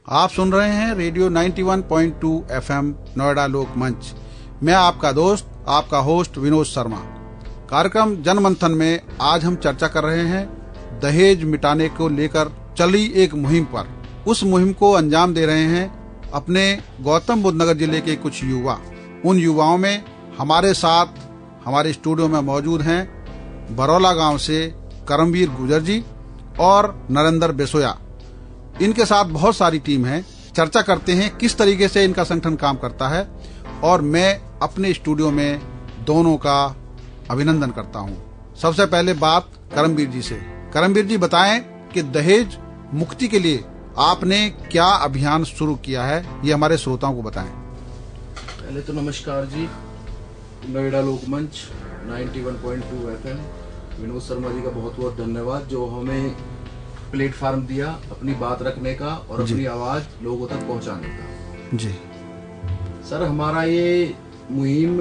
आप सुन रहे हैं रेडियो 91.2 FM नोएडा लोक मंच। मैं आपका दोस्त, आपका होस्ट विनोद शर्मा। कार्यक्रम जनमंथन में आज हम चर्चा कर रहे हैं दहेज मिटाने को लेकर चली एक मुहिम पर। उस मुहिम को अंजाम दे रहे हैं अपने गौतम बुद्ध नगर जिले के कुछ युवा। उन युवाओं में हमारे साथ हमारे स्टूडियो में मौजूद हैं बरौला गांव से करमवीर गुजर जी और नरेंद्र बेसोया। इनके साथ बहुत सारी टीम है। चर्चा करते हैं किस तरीके से इनका संगठन काम करता है और मैं अपने स्टूडियो में दोनों का अभिनंदन करता हूं। सबसे पहले बात करमवीर जी से। करमवीर जी बताएं कि दहेज मुक्ति के लिए आपने क्या अभियान शुरू किया है, ये हमारे श्रोताओं को बताएं। पहले तो नमस्कार जी, नोएडा लोकमंच 91.2 FM विनोद शर्मा जी का बहुत बहुत धन्यवाद जो हमें प्लेटफार्म दिया अपनी बात रखने का और अपनी आवाज लोगों तक पहुंचाने का। जी सर, हमारा ये मुहिम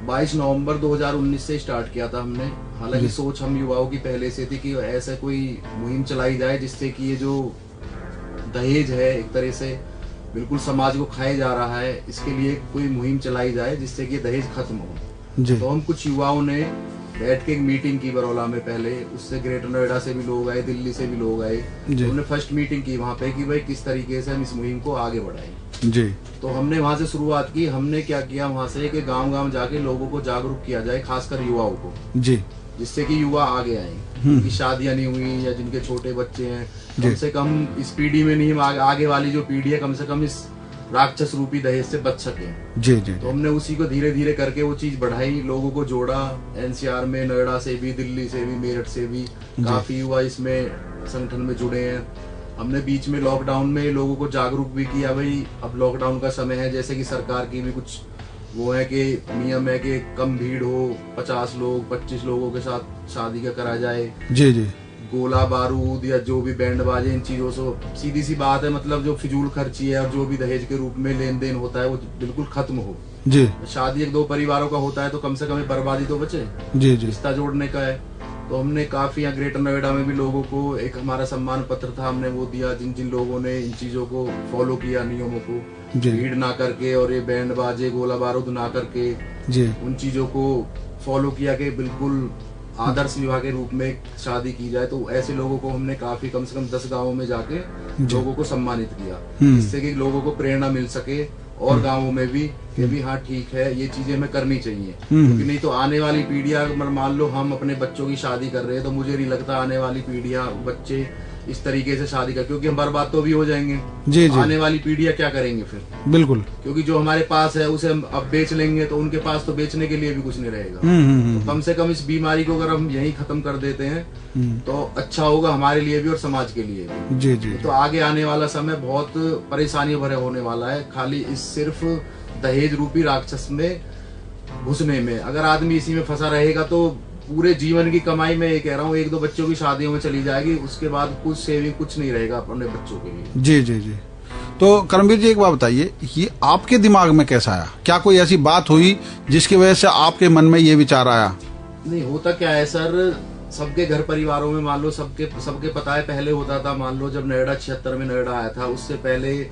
22 नवंबर 2019 से स्टार्ट किया था हमने। हालांकि सोच हम युवाओं की पहले से थी कि ऐसा कोई मुहिम चलाई जाए जिससे कि ये जो दहेज है एक तरह से बिल्कुल समाज को खाया जा रहा है, इसके लिए कोई मुहिम चलाई जाए जिससे कि दहेज खत्म हो। तो हम कुछ युवाओं ने बैठ के एक मीटिंग की बरौला में। पहले उससे ग्रेटर नोएडा से भी लोग आए, दिल्ली से भी लोग आए। तो हमने फर्स्ट मीटिंग की वहाँ पे कि भाई किस तरीके से हम इस मुहिम को आगे बढ़ाएं। जी तो हमने वहाँ से शुरुआत की। हमने क्या किया वहाँ से कि गांव-गांव जाके लोगों को जागरूक किया जाए, खासकर युवाओं को, जी जिससे कि युवा आगे आए। जिनकी शादियां नहीं हुई या जिनके छोटे बच्चे हैं, कम से कम इस पीढ़ी में नहीं, आगे वाली जो पीढ़ी है कम से कम इस राक्षस रूपी दहेज से बच सके। जी जी। तो हमने उसी को धीरे धीरे करके वो चीज बढ़ाई, लोगों को जोड़ा। एनसीआर में नोएडा से भी, दिल्ली से भी, मेरठ से भी काफी युवा इसमें संगठन में जुड़े हैं। हमने बीच में लॉकडाउन में लोगों को जागरूक भी किया, भाई अब लॉकडाउन का समय है, जैसे कि सरकार की भी कुछ वो है कि नियम है कि कम भीड़ हो, 50 लोग 25 लोगों के साथ शादी का करा जाए। जी जी। गोला बारूद या जो भी बैंड बाजे, इन चीजों से सीधी सी बात है, मतलब जो फिजूल खर्ची है और जो भी दहेज के रूप में लेन देन होता है वो बिल्कुल खत्म हो। जी। शादी एक दो परिवारों का होता है तो कम से कम बर्बादी तो बचे। जी जी। रिश्ता जोड़ने का है। तो हमने काफी यहाँ ग्रेटर नोएडा में भी लोगों को एक हमारा सम्मान पत्र था, हमने वो दिया जिन जिन लोगों ने इन चीजों को फॉलो किया, नियमों को भीड़ ना करके और ये बैंड बाजे गोला बारूद ना करके जी उन चीजों को फॉलो किया कि बिल्कुल आदर्श विवाह के रूप में शादी की जाए। तो ऐसे लोगों को हमने काफी कम से कम 10 गांवों में जाके लोगों को सम्मानित किया, जिससे कि लोगों को प्रेरणा मिल सके और गांवों में भी कि भी हाँ ठीक है, ये चीजें हमें करनी चाहिए। क्योंकि नहीं तो आने वाली पीढ़ियां, मान लो हम अपने बच्चों की शादी कर रहे हैं तो मुझे नहीं लगता आने वाली पीढ़ियां, बच्चे इस तरीके से शादी कर, क्योंकि हम बर्बाद तो भी हो जाएंगे। जी जी। आने वाली पीढ़ियां क्या करेंगे फिर? बिल्कुल, क्योंकि जो हमारे पास है उसे हम अब बेच लेंगे तो उनके पास तो बेचने के लिए भी कुछ नहीं रहेगा। तो कम से कम इस बीमारी को अगर हम यही खत्म कर देते हैं तो अच्छा होगा हमारे लिए भी और समाज के लिए भी। जी जी। तो आगे आने वाला समय बहुत परेशानी भरे होने वाला है, खाली इस सिर्फ दहेज रूपी राक्षस में घुसने में। अगर आदमी इसी में फंसा रहेगा तो पूरे जीवन की कमाई, मैं ये कह रहा हूँ, एक दो बच्चों की शादियों में चली जाएगी, उसके बाद कुछ सेविंग कुछ नहीं रहेगा अपने बच्चों के लिए। जी जी जी। तो करमवीर जी एक बात बताइए, ये आपके दिमाग में कैसा आया? क्या कोई ऐसी बात हुई जिसकी वजह से आपके मन में ये विचार आया? नहीं, होता क्या है सर, सबके घर परिवारों में मान लो सबके पता है, पहले होता था, मान लो जब नोएडा 76 में नोएडा आया था उससे पहले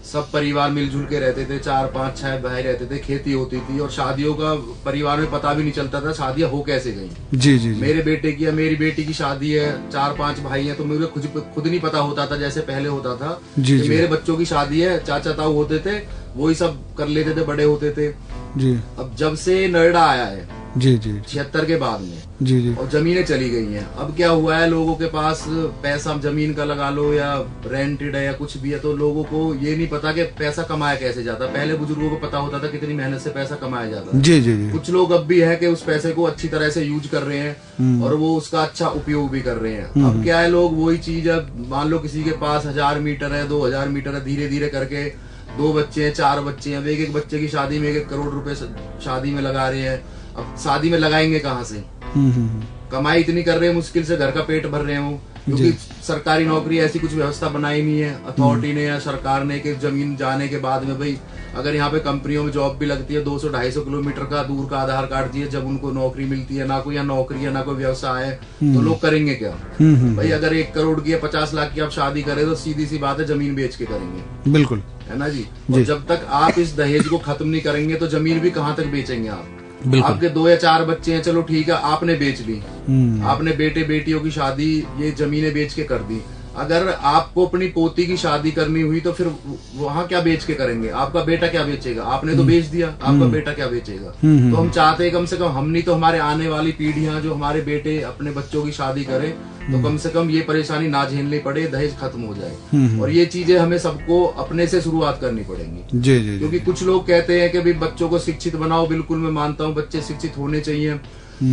सब परिवार मिलजुल के रहते थे, 4 5 6 भाई रहते थे, खेती होती थी और शादियों का परिवार में पता भी नहीं चलता था शादियां हो कैसे गई। जी जी। मेरे बेटे की या मेरी बेटी की शादी है, 4 5 भाई हैं, तो मुझे खुद नहीं पता होता था जैसे पहले होता था। जी जी। मेरे बच्चों की शादी है, चाचा ताऊ होते थे, वही सब कर लेते थे, बड़े होते थे। जी। अब जब से नोएडा आया है जी जी 76 के बाद में जी जी और जमीनें चली गई हैं, अब क्या हुआ है, लोगों के पास पैसा जमीन का लगा लो या रेंटेड है या कुछ भी है, तो लोगों को ये नहीं पता कि पैसा कमाया कैसे जाता। पहले बुजुर्गों को पता होता था कितनी मेहनत से पैसा कमाया जाता है। जी जी जी। कुछ लोग अब भी है कि उस पैसे को अच्छी तरह से यूज कर रहे हैं और वो उसका अच्छा उपयोग भी कर रहे हैं। अब क्या है, लोग वही चीज, अब मान लो किसी के पास 1000 मीटर है, 2000 मीटर है, धीरे धीरे करके 2 बच्चे हैं, 4 बच्चे हैं, एक बच्चे की शादी में 1 करोड़ रुपए शादी में लगा रहे हैं। अब शादी में लगाएंगे कहाँ से? कमाई इतनी कर रहे हैं, मुश्किल से घर का पेट भर रहे हो, क्योंकि सरकारी नौकरी ऐसी कुछ व्यवस्था बनाई नहीं है अथॉरिटी ने या सरकार ने कि जमीन जाने के बाद में भाई अगर यहाँ पे कंपनियों में जॉब भी लगती है 200-250 किलोमीटर का दूर का आधार कार्ड चाहिए, जब उनको नौकरी मिलती है ना कोई यहाँ नौकरी है ना कोई व्यवसाय है तो लोग करेंगे क्या? भाई अगर 1 करोड़ की या 50 लाख की आप शादी करें तो सीधी सी बात है जमीन बेच के करेंगे। बिल्कुल है ना जी। और जब तक आप इस दहेज को खत्म नहीं करेंगे तो जमीन भी कहाँ तक बेचेंगे आप? आपके 2 या 4 बच्चे हैं, चलो ठीक है आपने बेच ली, आपने बेटे बेटियों की शादी ये जमीनें बेच के कर दी। अगर आपको अपनी पोती की शादी करनी हुई तो फिर वहां क्या बेच के करेंगे? आपका बेटा क्या बेचेगा? आपने तो बेच दिया, आपका बेटा क्या बेचेगा? तो हम चाहते हैं कम से कम हम नहीं तो हमारे आने वाली पीढ़ियां जो हमारे बेटे अपने बच्चों की शादी करें तो कम से कम ये परेशानी ना झेलनी पड़े, दहेज खत्म हो जाए। और ये चीजें हमें सबको अपने से शुरुआत करनी पड़ेंगी। जी जी। क्योंकि कुछ लोग कहते हैं कि भाई बच्चों को शिक्षित बनाओ, बिल्कुल मैं मानता हूँ बच्चे शिक्षित होने चाहिए,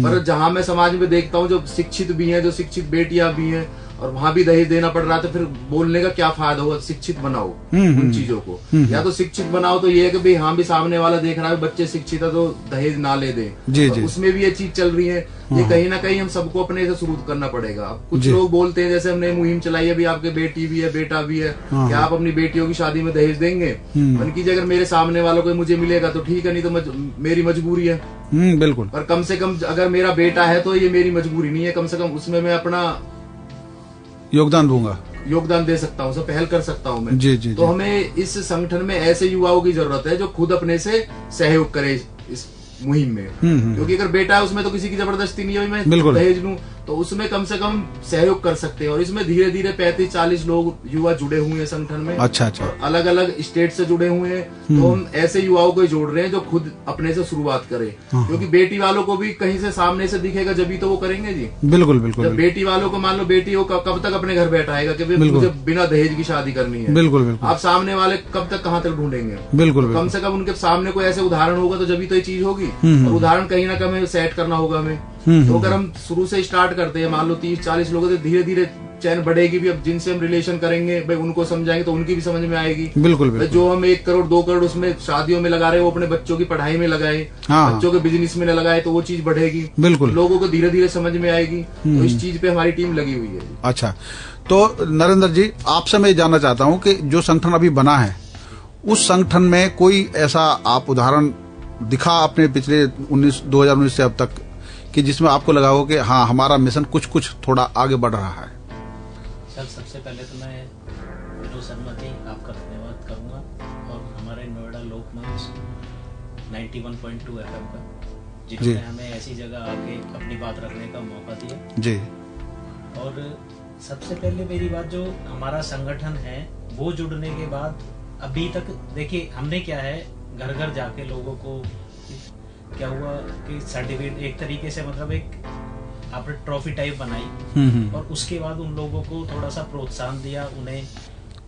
पर जहां मैं समाज में देखता हूँ जो शिक्षित भी हैं, जो शिक्षित बेटियां भी हैं और वहां भी दहेज देना पड़ रहा है तो फिर बोलने का क्या फायदा होगा? शिक्षित बनाओ उन चीजों को, या तो शिक्षित बनाओ तो ये है कि भाई हाँ भी सामने वाला देख रहा है बच्चे शिक्षित है तो दहेज ना ले दे। जी जी। उसमें भी ये चीज चल रही है, ये कहीं ना कहीं हम सबको अपने से शुरू करना पड़ेगा। कुछ लोग बोलते हैं जैसे हमने मुहिम चलाई है भी आपके बेटी भी है बेटा भी है, क्या आप अपनी बेटियों की शादी में दहेज देंगे? उनकी अगर मेरे सामने वालों को मुझे मिलेगा तो ठीक है, नहीं तो मेरी मजबूरी है। बिल्कुल। पर कम से कम अगर मेरा बेटा है तो ये मेरी मजबूरी नहीं है, कम से कम उसमें मैं अपना योगदान दूंगा, योगदान दे सकता हूँ, सब पहल कर सकता हूँ मैं। जी जी। तो हमें इस संगठन में ऐसे युवाओं की जरूरत है जो खुद अपने से सहयोग करे इस मुहिम में। क्योंकि अगर बेटा है उसमें तो किसी की जबरदस्ती नहीं है मैं दहेज लूं, तो उसमें कम से कम सहयोग कर सकते हैं। और इसमें धीरे धीरे 35-40 लोग युवा जुड़े हुए हैं संगठन में। अच्छा अच्छा। अलग अलग स्टेट से जुड़े हुए हैं, तो हम ऐसे युवाओं को जोड़ रहे हैं जो खुद अपने से शुरुआत करें। क्योंकि बेटी वालों को भी कहीं से सामने से दिखेगा जब तो वो करेंगे जी। बिल्कुल बिल्कुल। जब बेटी वालों को मान लो बेटी वो कब तक अपने घर बैठाएगा कि मुझे बिना दहेज की शादी करनी है? बिल्कुल बिल्कुल। आप सामने वाले कब तक कहाँ तक ढूंढेंगे? बिल्कुल। कम से कम उनके सामने कोई ऐसे उदाहरण होगा तो जब तो ये चीज होगी। और उदाहरण कहीं ना कहीं सेट करना होगा हमें। तो अगर हम शुरू से स्टार्ट करते हैं, मान लो 30-40 लोगों से, धीरे धीरे चैन बढ़ेगी भी। अब जिनसे हम रिलेशन करेंगे भाई उनको समझाएंगे तो उनकी भी समझ में आएगी। बिल्कुल बिल्कुल। जो हम 1 करोड़ 2 करोड़ उसमें शादियों में लगा रहे हैं वो अपने बच्चों की पढ़ाई में लगाए, बच्चों के बिजनेस में न लगाए तो वो चीज बढ़ेगी। बिल्कुल। लोगों को धीरे धीरे समझ में आएगी। तो इस चीज पे हमारी टीम लगी हुई है। अच्छा, तो नरेंद्र जी आपसे मैं जानना चाहता हूँ कि जो संगठन अभी बना है उस संगठन में कोई ऐसा आप उदाहरण दिखा अपने पिछले 2019 से अब तक कि जिसमें आपको लगा हो कि हाँ हमारा मिशन कुछ थोड़ा आगे बढ़ रहा है? सर सबसे पहले तो मैं विनोद शर्मा जी आपका धन्यवाद करूंगा और हमारे नोएडा लोकमंच 91.2 FM का, जिन्होंने हमें ऐसी जगह आके अपनी बात रखने का मौका दिया जी। और सबसे पहले मेरी बात, जो हमारा संगठन है वो जुड़ने के बाद अभी तक देखिए हमने क्या है, घर घर जाके लोगों को क्या हुआ कि सर्टिफिकेट एक तरीके से मतलब एक आपने ट्रॉफी टाइप बनाई और उसके बाद उन लोगों को थोड़ा सा प्रोत्साहन दिया, उन्हें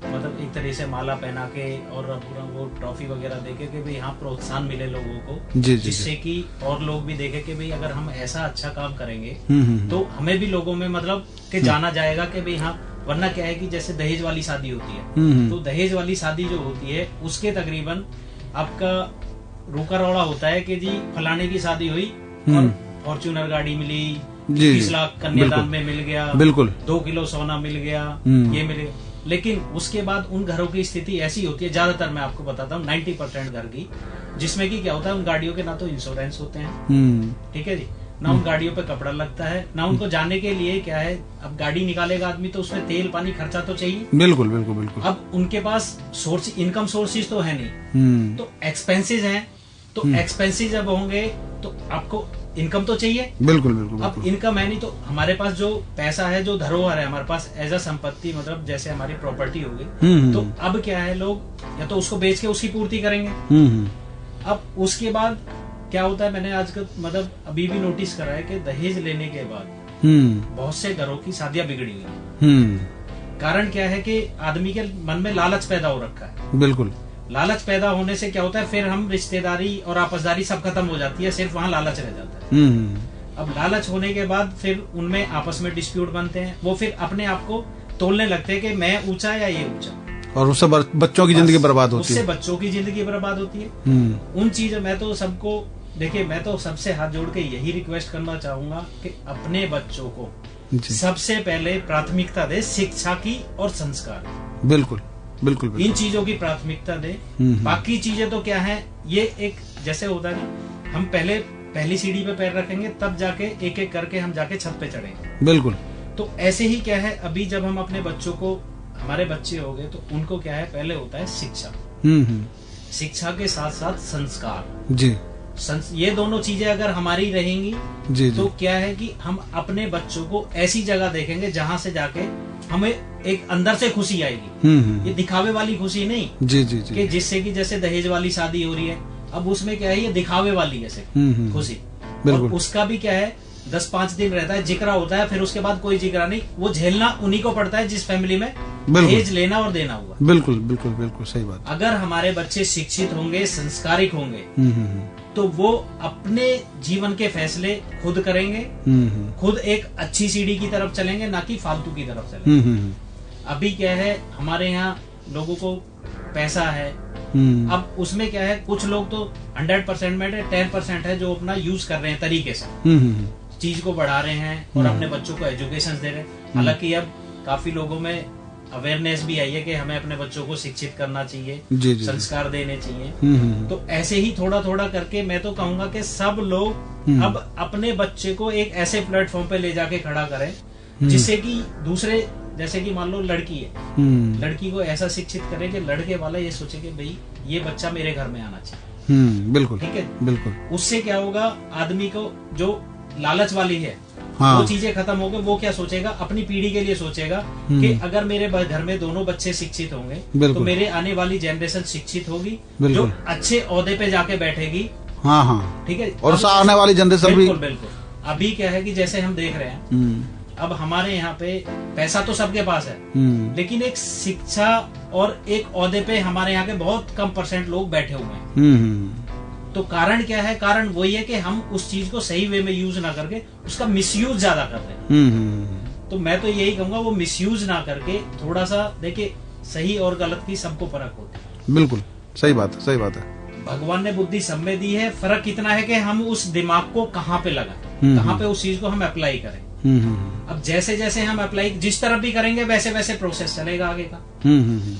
मतलब एक तरह से माला पहना के और पूरा वो ट्रॉफी वगैरह देके कि भाई हाँ प्रोत्साहन मिले लोगों को, जिससे कि और लोग भी देखे कि भाई अगर हम ऐसा अच्छा काम करेंगे तो हमें भी लोगों में मतलब कि जाना जाएगा कि भाई हाँ। वरना क्या है कि जैसे दहेज वाली शादी होती है तो दहेज वाली शादी जो होती है उसके तकरीबन आपका रोका रोड़ा होता है कि जी फलाने की शादी हुई और फॉर्च्यूनर गाड़ी मिली, 20 लाख कन्यादान में मिल गया, बिल्कुल 2 किलो सोना मिल गया, ये मिल गया। लेकिन उसके बाद उन घरों की स्थिति ऐसी होती है, ज्यादातर मैं आपको बताता हूँ 90% घर की, जिसमें कि क्या होता है उन गाड़ियों के ना तो इंश्योरेंस होते हैं, ठीक है जी, ना उन गाड़ियों पे कपड़ा लगता है, ना उनको जाने के लिए क्या है, अब गाड़ी निकालेगा आदमी तो उसमें तेल पानी खर्चा तो चाहिए। बिल्कुल बिल्कुल बिल्कुल। अब उनके पास इनकम सोर्सेज तो है नहीं, तो एक्सपेंसेस हैं, तो एक्सपेंसेस जब होंगे तो आपको इनकम तो चाहिए। बिल्कुल बिल्कुल। अब इनकम है नहीं तो हमारे पास जो पैसा है, जो धरोहर है हमारे पास एज अ संपत्ति, मतलब जैसे हमारी प्रॉपर्टी होगी, तो अब क्या है लोग या तो उसको बेच के उसकी पूर्ति करेंगे। अब उसके बाद क्या होता है, मैंने आज मतलब अभी भी नोटिस करा है कि दहेज लेने के बाद बहुत से घरों की शादियां बिगड़ी हुई है। कारण क्या है कि आदमी के मन में लालच पैदा हो रखा है। बिल्कुल। लालच पैदा होने से क्या होता है, फिर हम रिश्तेदारी और आपसदारी सब खत्म हो जाती है, सिर्फ वहाँ लालच रह जाता है। अब लालच होने के बाद फिर उनमें आपस में डिस्प्यूट बनते हैं, वो फिर अपने आप को तोलने लगते हैं कि मैं ऊंचा या ये ऊंचा, और उससे बच्चों की जिंदगी बर्बाद होती है। उससे बच्चों की जिंदगी बर्बाद होती है। उन चीजों मैं तो सबको देखिए, मैं तो सबसे हाथ जोड़ के यही रिक्वेस्ट करना चाहूंगा कि अपने बच्चों को सबसे पहले प्राथमिकता दे शिक्षा की और संस्कार। बिल्कुल बिल्कुल, बिल्कुल। इन चीजों की प्राथमिकता दे। बाकी चीजें तो क्या है, ये एक जैसे होता है ना, हम पहले पहली सीढ़ी पे पैर रखेंगे तब जाके एक एक करके हम जाके छत पे चढ़ेंगे। बिल्कुल। तो ऐसे ही क्या है, अभी जब हम अपने बच्चों को, हमारे बच्चे हो गए तो उनको क्या है, पहले होता है शिक्षा। शिक्षा के साथ साथ संस्कार जी। ये दोनों चीजें अगर हमारी रहेंगी जी, तो क्या है कि हम अपने बच्चों को ऐसी जगह देखेंगे जहां से जाके हमें एक अंदर से खुशी आएगी। ये दिखावे वाली खुशी नहीं जी जी जी, कि जिससे कि जैसे दहेज वाली शादी हो रही है, अब उसमें क्या है, ये दिखावे वाली जैसे खुशी। और उसका भी क्या है, 10-5 दिन रहता है, जिक्रा होता है, फिर उसके बाद कोई जिक्रा नहीं। वो झेलना उन्हीं को पड़ता है जिस फैमिली में दहेज लेना और देना हुआ। बिल्कुल बिल्कुल बिल्कुल सही बात। अगर हमारे बच्चे शिक्षित होंगे, संस्कारिक होंगे, तो वो अपने जीवन के फैसले खुद करेंगे, खुद एक अच्छी सीढ़ी की तरफ चलेंगे, ना कि फालतू की तरफ चलेंगे। अभी क्या है, हमारे यहाँ लोगों को पैसा है, अब उसमें क्या है, कुछ लोग तो 100% में 10% है जो अपना यूज कर रहे हैं तरीके से, चीज को बढ़ा रहे हैं और अपने बच्चों को एजुकेशन दे रहे हैं। हालांकि अब काफी लोगों में अवेयरनेस भी आई है कि हमें अपने बच्चों को शिक्षित करना चाहिए, संस्कार देने चाहिए। तो ऐसे ही थोड़ा थोड़ा करके मैं तो कहूंगा कि सब लोग अब अपने बच्चे को एक ऐसे प्लेटफॉर्म पे ले जाके खड़ा करें जिससे कि दूसरे, जैसे कि मान लो लड़की है, लड़की को ऐसा शिक्षित करें कि लड़के वाला ये सोचे कि भाई ये बच्चा मेरे घर में आना चाहिए। बिल्कुल ठीक है, बिल्कुल। उससे क्या होगा, आदमी को जो लालच वाली है वो चीजें खत्म हो गई। वो क्या सोचेगा, अपनी पीढ़ी के लिए सोचेगा कि अगर मेरे घर में दोनों बच्चे शिक्षित होंगे तो मेरे आने वाली जनरेशन शिक्षित होगी, जो अच्छे ओहदे पे जाके बैठेगी। हाँ हाँ, ठीक है। और आने वाली जनरेशन भी। बिल्कुल बिल्कुल। अभी क्या है कि जैसे हम देख रहे हैं, अब हमारे यहाँ पे पैसा तो सबके पास है, लेकिन एक शिक्षा और एक ओहदे पे हमारे यहाँ के बहुत कम % लोग बैठे हुए हैं। तो कारण क्या है, कारण वही है कि हम उस चीज को सही वे में यूज ना करके उसका मिसयूज ज्यादा कर रहे हैं। तो मैं तो यही कहूंगा, वो मिसयूज ना करके थोड़ा सा देखिए, सही और गलत की सबको फर्क होती है। बिल्कुल सही बात है, सही बात है। भगवान ने बुद्धि सब में दी है, फर्क इतना है कि हम उस दिमाग को कहाँ पे लगाएं, कहाँ पे उस चीज को हम अप्लाई करें। अब जैसे जैसे हम अप्लाई जिस तरफ भी करेंगे वैसे वैसे प्रोसेस चलेगा आगे का।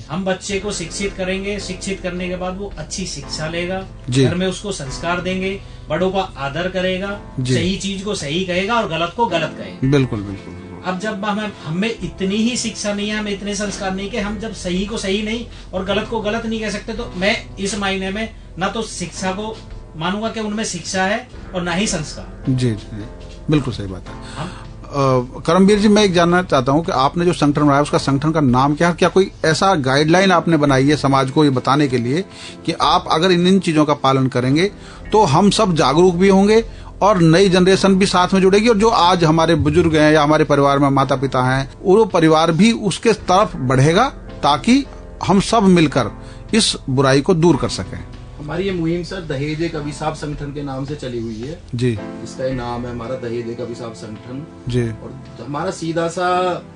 हम बच्चे को शिक्षित करेंगे, शिक्षित करने के बाद वो अच्छी शिक्षा लेगा, घर में उसको संस्कार देंगे, बड़ों का आदर करेगा, सही चीज को सही कहेगा और गलत को गलत कहेगा। बिल्कुल बिल्कुल। अब जब हमें इतनी ही शिक्षा नहीं है, हमें इतने संस्कार नहीं कि हम जब सही को सही नहीं और गलत को गलत नहीं कह सकते, तो मैं इस मायने में ना तो शिक्षा को मानूंगा कि उनमें शिक्षा है और ना ही संस्कार। जी जी, बिल्कुल सही बात है। करमवीर जी, मैं एक जानना चाहता हूं कि आपने जो संगठन बनाया उसका संगठन का नाम क्या है? क्या कोई ऐसा गाइडलाइन आपने बनाई है समाज को ये बताने के लिए कि आप अगर इन चीजों का पालन करेंगे तो हम सब जागरूक भी होंगे और नई जनरेशन भी साथ में जुड़ेगी, और जो आज हमारे बुजुर्ग हैं या हमारे परिवार में माता पिता हैं, वो परिवार भी उसके तरफ बढ़ेगा ताकि हम सब मिलकर इस बुराई को दूर कर सकें। हमारी ये मुहिम सर दहेज एक अभिशाप संगठन के नाम से चली हुई है जी। इसका ही नाम है हमारा दहेज एक अभिशाप संगठन जी। और हमारा सीधा सा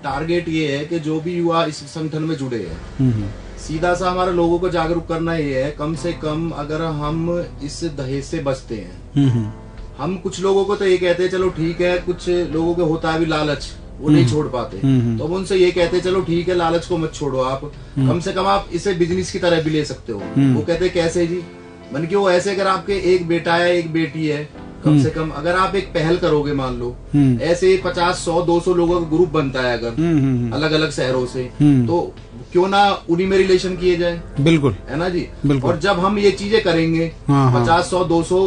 टारगेट ये है कि जो भी युवा इस संगठन में जुड़े हैं, सीधा सा हमारा लोगों को जागरूक करना ये है, कम से कम अगर हम इस दहेज से बचते हैं, हम कुछ लोगों को तो ये कहते हैं चलो ठीक है, कुछ लोगों को होता है भी लालच, वो नहीं छोड़ पाते, तो हम उनसे ये कहते हैं चलो ठीक है, लालच को मत छोड़ो, आप कम से कम आप इसे बिजनेस की तरह भी ले सकते हो। वो कहते हैं कैसे जी? मन की वो ऐसे, अगर आपके एक बेटा है एक बेटी है, कम से कम अगर आप एक पहल करोगे, मान लो ऐसे 50, 100, 200 लोगों का ग्रुप बनता है अगर अलग अलग शहरों से, तो क्यों ना उन्हीं में रिलेशन किए जाए। बिल्कुल, है ना जी। और जब हम ये चीजें करेंगे, 50, 100, 200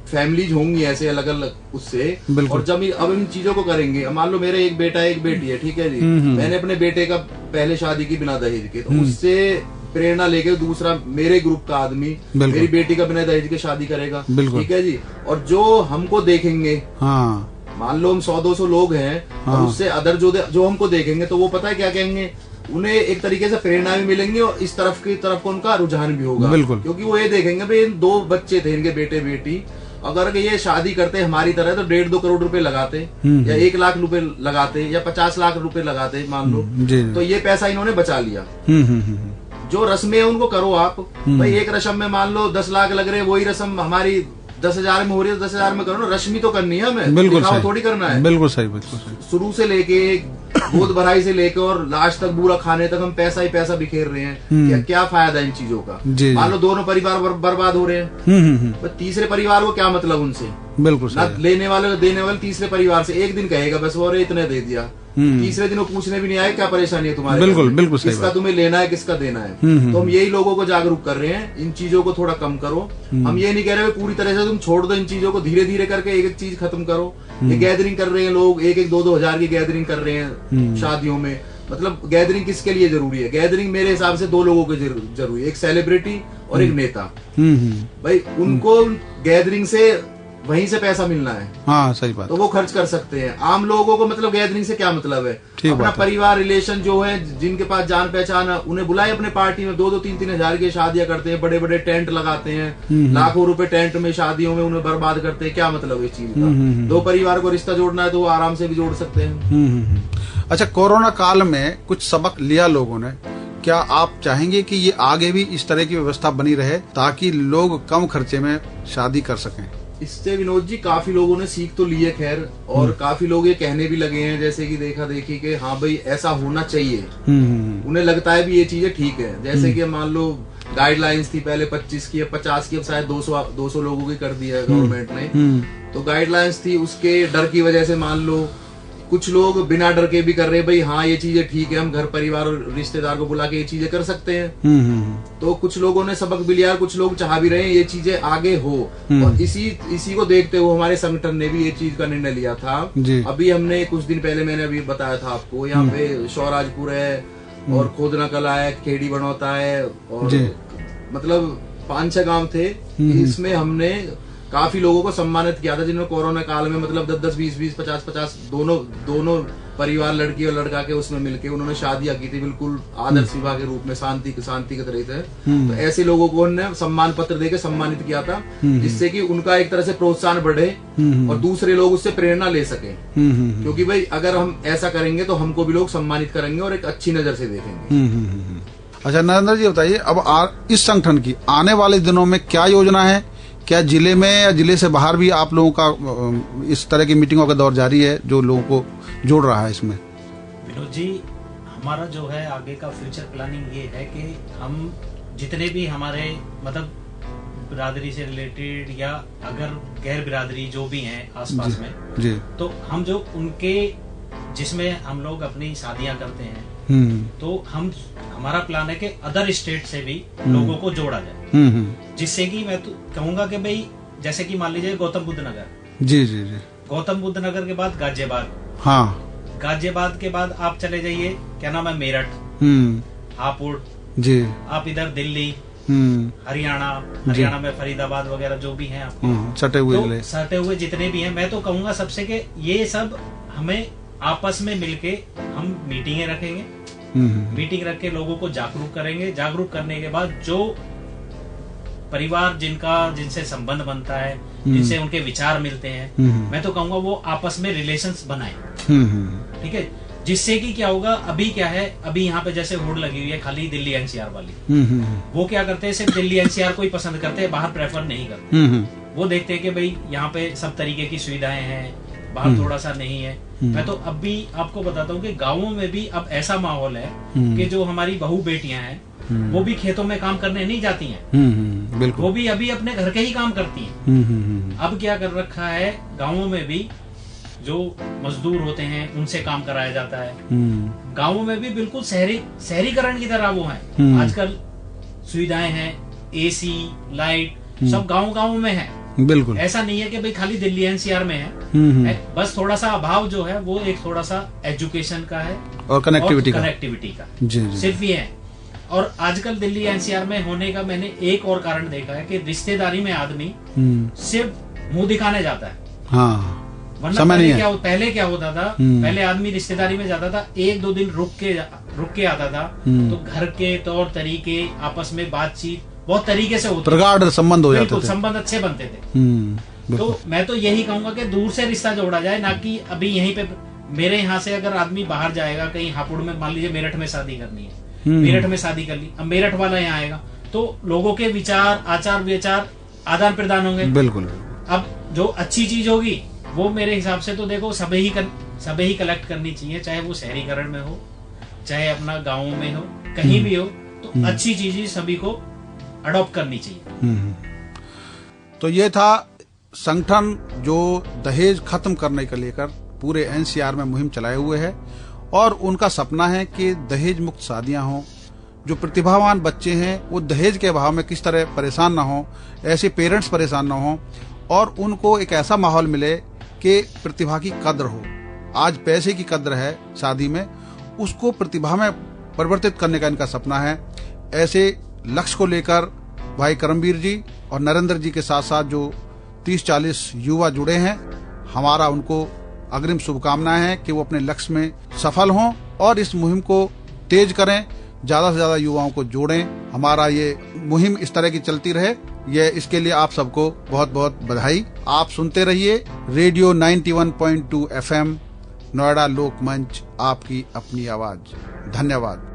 फैमिलीज होंगी ऐसे अलग अलग उससे, और जब अब इन चीजों को करेंगे, मान लो मेरे एक बेटा है एक बेटी है, ठीक है जी, मैंने अपने बेटे का पहले शादी की बिना दहेज के, तो उससे प्रेरणा लेके दूसरा मेरे ग्रुप का आदमी मेरी बेटी का बिना दहेज के शादी करेगा, ठीक है जी। और जो हमको देखेंगे, मान लो हम 100-200 लोग हैं, और उससे अदर जो हमको देखेंगे, तो वो पता है क्या कहेंगे, उन्हें एक तरीके से प्रेरणा भी मिलेंगी और इस तरफ की तरफ को उनका रुझान भी होगा। क्योंकि वो ये देखेंगे भाई 2 बच्चे थे इनके बेटे बेटी, अगर ये शादी करते हमारी तरह तो 1.5-2 करोड़ रुपए लगाते, या 1 लाख रुपए लगाते, या 50 लाख रुपए लगाते मान लो, तो ये पैसा इन्होंने बचा लिया। जो रस्में है उनको करो आप, भाई एक रस्म में मान लो 10 लाख लग रहे, वही रस्म हमारी 10,000 में हो रही है, 10,000 में करो ना, रश्मि तो करनी है हमें, बिल्कुल दिखावा सही, थोड़ी करना है। बिल्कुल सही, बिल्कुल सही। शुरू से लेके गोद भराई से लेके और लास्ट तक बुरा खाने तक हम पैसा ही पैसा बिखेर रहे हैं। क्या फायदा है इन चीजों का? मान लो दोनों परिवार बर्बाद हो रहे हैं, तो तीसरे परिवार को क्या मतलब उनसे? बिल्कुल ना लेने वाले देने वाले तीसरे परिवार से एक दिन कहेगा बस वो इतने दे दिया, तीसरे दिन वो पूछने भी नहीं आए क्या परेशानी है तुम्हारे, बिल्कुल बिल्कुल सही, किसका तुम्हें लेना है, किसका देना है। तो हम यही लोगों को जागरूक कर रहे हैं, इन चीजों को थोड़ा कम करो। हम ये नहीं कह रहे पूरी तरह से तुम छोड़ दो इन चीजों को, धीरे धीरे करके एक एक चीज खत्म करो। ये गैदरिंग कर रहे हैं लोग, 1-2 हजार की गैदरिंग कर रहे हैं शादियों में। मतलब गैदरिंग किसके लिए जरूरी है? गैदरिंग मेरे हिसाब से 2 लोगों के जरूरी है, एक सेलिब्रिटी और एक नेता। भाई उनको गैदरिंग से वहीं से पैसा मिलना है। हाँ सही बात। तो वो खर्च कर सकते हैं। आम लोगों को मतलब गैदरिंग से क्या मतलब है? अपना परिवार रिलेशन जो है, जिनके पास जान पहचान, उन्हें बुलाए अपने पार्टी में। 2-3 हजार की शादियां करते हैं, बड़े बड़े टेंट लगाते हैं, लाखों रुपए टेंट में शादियों में उन्हें बर्बाद करते हैं। क्या मतलब है इस चीज का? 2 परिवार को रिश्ता जोड़ना है तो वो आराम से भी जोड़ सकते हैं। अच्छा, कोरोना काल में कुछ सबक लिया लोगों ने, क्या आप चाहेंगे कि ये आगे भी इस तरह की व्यवस्था बनी रहे ताकि लोग कम खर्चे में शादी कर सकें? इससे विनोद जी काफी लोगों ने सीख तो ली है खैर, और काफी लोग ये कहने भी लगे हैं जैसे कि देखा देखी कि हाँ भाई ऐसा होना चाहिए। उन्हें लगता है भी ये चीजें ठीक है। जैसे कि मान लो गाइडलाइंस थी पहले 25 की, 50 की, अब शायद 200 लोगों की कर दी है गवर्नमेंट ने। तो गाइडलाइंस थी, उसके डर की वजह से मान लो कुछ लोग बिना डर के भी कर रहे हैं, भाई हाँ ये चीजें ठीक है, हम घर परिवार और रिश्तेदार को बुला के ये चीजें कर सकते हैं। तो कुछ लोगों ने सबक भी लिया, कुछ लोग चाह भी रहे हैं ये चीजें आगे हो। और इसी को देखते हुए हमारे संगठन ने भी ये चीज का निर्णय लिया था। अभी हमने कुछ दिन पहले, मैंने अभी बताया था आपको, यहाँ पे शौराजपुर है और खोदना कला है, खेड़ी बनौता है, और मतलब 5-6 गांव थे। इसमें हमने काफी लोगों को सम्मानित किया था जिन्होंने कोरोना काल में मतलब 10-10, 20-20, 50-50 दोनों परिवार, लड़की और लड़का के उसमें मिलके उन्होंने शादियां की थी, बिल्कुल आदर्श विवाह के रूप में, शांति के तरह से। तो ऐसे लोगों को उन्होंने सम्मान पत्र देकर सम्मानित किया था, जिससे कि उनका एक तरह से प्रोत्साहन बढ़े और दूसरे लोग उससे प्रेरणा ले सके। क्योंकि भाई अगर हम ऐसा करेंगे तो हमको भी लोग सम्मानित करेंगे और एक अच्छी नजर से देखेंगे। अच्छा नरेंद्र जी बताइए, अब इस संगठन की आने वाले दिनों में क्या योजना है? क्या जिले में या जिले से बाहर भी आप लोगों का इस तरह की मीटिंगों का दौर जारी है जो लोगों को जोड़ रहा है इसमें? विनोद जी, हमारा जो है आगे का फ्यूचर प्लानिंग ये है कि हम जितने भी हमारे मतलब बिरादरी से रिलेटेड या अगर गैर बिरादरी जो भी हैं आसपास में जी, तो हम जो उनके जिसमें हम लोग अपनी शादियां करते हैं, तो हमारा प्लान है कि अदर स्टेट से भी लोगों को जोड़ा जाए, जिससे कि मैं तो कहूंगा कि भाई जैसे कि मान लीजिए गौतम बुद्ध नगर, जी जी जी, गौतम बुद्ध नगर के बाद गाजियाबाद, हाँ, गाजियाबाद के बाद आप चले जाइए क्या नाम है, मेरठ, हापुड़, जी, आप इधर दिल्ली, हरियाणा में फरीदाबाद वगैरह जो भी हैं आपके सटे हुए जितने भी हैं, मैं तो कहूंगा सबसे कि ये सब हमें आपस में मिलके हम मीटिंगें रखेंगे, मीटिंग रख के लोगों को जागरूक करेंगे। जागरूक करने के बाद जो परिवार जिनसे संबंध बनता है, जिनसे उनके विचार मिलते हैं, मैं तो कहूंगा वो आपस में रिलेशंस बनाएं, ठीक है। जिससे कि क्या होगा, अभी क्या है, अभी यहाँ पे जैसे होड़ लगी हुई है खाली दिल्ली एनसीआर वाली, वो क्या करते हैं, सिर्फ दिल्ली एनसीआर को ही पसंद करते हैं, बाहर प्रेफर नहीं करते। वो देखते हैं कि भाई यहाँ पे सब तरीके की सुविधाएं हैं, बाहर थोड़ा सा नहीं है। मैं तो अब भी आपको बताता हूँ कि गाँवों में भी अब ऐसा माहौल है कि जो हमारी बहू बेटियां हैं वो भी खेतों में काम करने नहीं जाती हैं, वो भी अभी अपने घर के ही काम करती हैं। अब क्या कर रखा है, गाँवों में भी जो मजदूर होते हैं उनसे काम कराया जाता है। गाँवों में भी बिल्कुल शहरीकरण की तरह वो है। आजकल सुविधाएं हैं, एसी, लाइट सब गाँव में है। बिल्कुल ऐसा नहीं है कि भाई खाली दिल्ली एनसीआर में है। बस थोड़ा सा अभाव जो है वो एक थोड़ा सा एजुकेशन का है और कनेक्टिविटी का जी। सिर्फ ये है। और आजकल दिल्ली एनसीआर में होने का मैंने एक और कारण देखा है कि रिश्तेदारी में आदमी सिर्फ मुंह दिखाने जाता है, हाँ। वरना पहले क्या होता था, पहले आदमी रिश्तेदारी में जाता था, 1-2 दिन रुक के आता था, तो घर के तौर तरीके, आपस में बातचीत बहुत तरीके से होती, प्रगाढ़ संबंध हो जाते थे, संबंध अच्छे बनते थे। तो मैं तो यही कहूंगा कि दूर से रिश्ता जोड़ा जाए, ना कि अभी यहीं पे मेरे यहाँ से अगर आदमी बाहर जाएगा कहीं हापुड़ में, मान लीजिए मेरठ में शादी करनी है, मेरठ में शादी कर ली, अब मेरठ वाला यहाँ आएगा तो लोगों के विचार, आचार विचार आदान प्रदान होंगे। बिल्कुल अब जो अच्छी चीज होगी वो मेरे हिसाब से तो देखो सभी ही कलेक्ट करनी चाहिए, चाहे वो शहरीकरण में हो चाहे अपना गाँव में हो, कहीं भी हो, तो अच्छी चीजें सभी को अडॉप्ट करनी चाहिए। तो ये था संगठन जो दहेज खत्म करने को लेकर पूरे एनसीआर में मुहिम चलाए हुए है और उनका सपना है कि दहेज मुक्त शादियां हों, जो प्रतिभावान बच्चे हैं वो दहेज के अभाव में किस तरह परेशान ना हो, ऐसे पेरेंट्स परेशान ना हो और उनको एक ऐसा माहौल मिले कि प्रतिभा की कद्र हो। आज पैसे की कद्र है शादी में, उसको प्रतिभा में परिवर्तित करने का इनका सपना है। ऐसे लक्ष्य को लेकर भाई करमवीर जी और नरेंद्र जी के साथ साथ जो 30-40 युवा जुड़े हैं, हमारा उनको अग्रिम शुभकामनाएं हैं कि वो अपने लक्ष्य में सफल हों और इस मुहिम को तेज करें, ज्यादा से ज्यादा युवाओं को जोड़ें। हमारा ये मुहिम इस तरह की चलती रहे, ये इसके लिए आप सबको बहुत बहुत बधाई। आप सुनते रहिए रेडियो 91.2 FM नोएडा लोक मंच, आपकी अपनी आवाज। धन्यवाद।